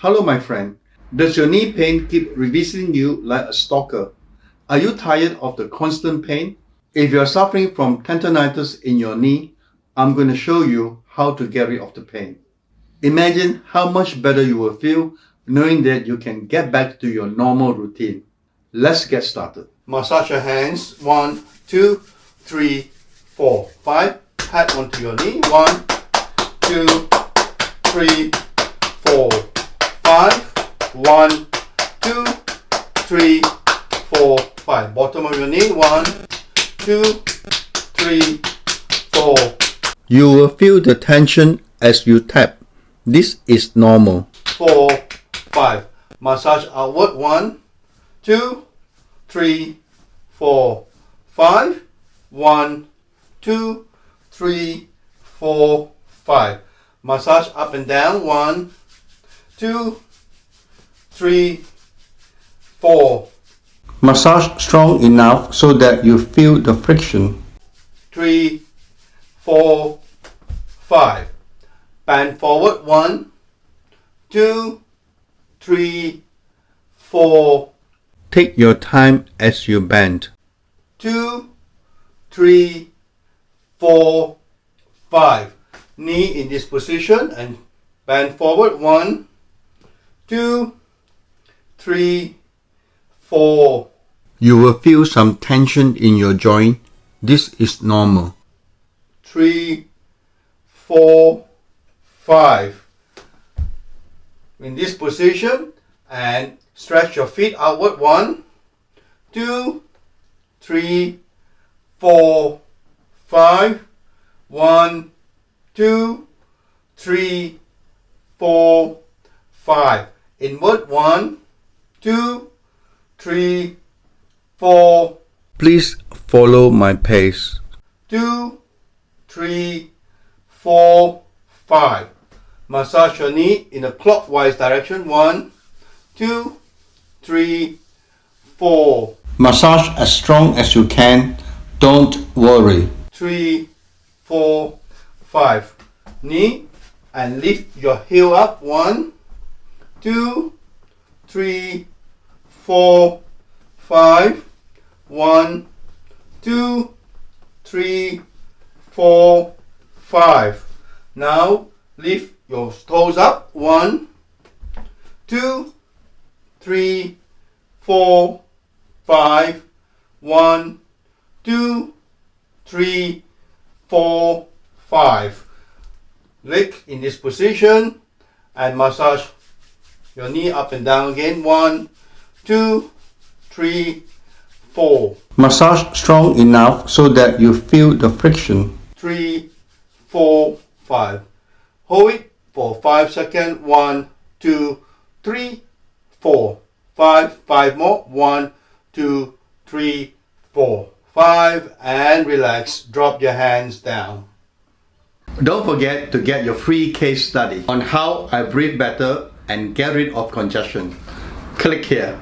Hello my friend, does your knee pain keep revisiting you like a stalker? Are you tired of the constant pain? If you are suffering from tendonitis in your knee, I'm going to show you how to get rid of the pain. Imagine how much better you will feel knowing that you can get back to your normal routine. Let's get started. Massage your hands. 1, 2, 3, 4, 5. Pat onto your knee. 1, 2, 3, 4, 5. 1, 2, 3, 4, 5. Bottom of your knee. 1, 2, 3, 4. You will feel the tension as you tap. This is normal. 4, 5. Massage outward. 1, 2, 3, 4, 5. 1, 2, 3, 4, 5. Massage up and down. 1, 2, 3, 4. Massage strong enough so that you feel the friction. 3, 4, 5. Bend forward. 1, 2, 3, 4. Take your time as you bend. 2, 3, 4, 5. Knee in this position and bend forward. 1, 2, 3, 4. You will feel some tension in your joint. This is normal. 3, 4, 5. In this position and stretch your feet outward. 1, 2, 3, 4, 5. 1, 2, 3, 4, 5. Inward. 1, 2, 3, 4. Please follow my pace. 2, 3, 4, 5. Massage your knee in a clockwise direction. 1, 2, 3, 4. Massage as strong as you can. Don't worry. 3, 4, 5. Knee and lift your heel up. 1, 2, 3, 4, 5. 1, 2, 3, 4, 5. Now lift your toes up. 1, 2, 3, 4, 5. 1, 2, 3, 4, 5. Leg in this position and massage your knee up and down again. 1, 2, 3, 4. Massage strong enough so that you feel the friction. 3, 4, 5. Hold it for 5 seconds. 1, 2, 3, 4, 5. 5 more. 1, 2, 3, 4, 5. And relax. Drop your hands down. Don't forget to get your free case study on how I breathe better and get rid of congestion. Click here.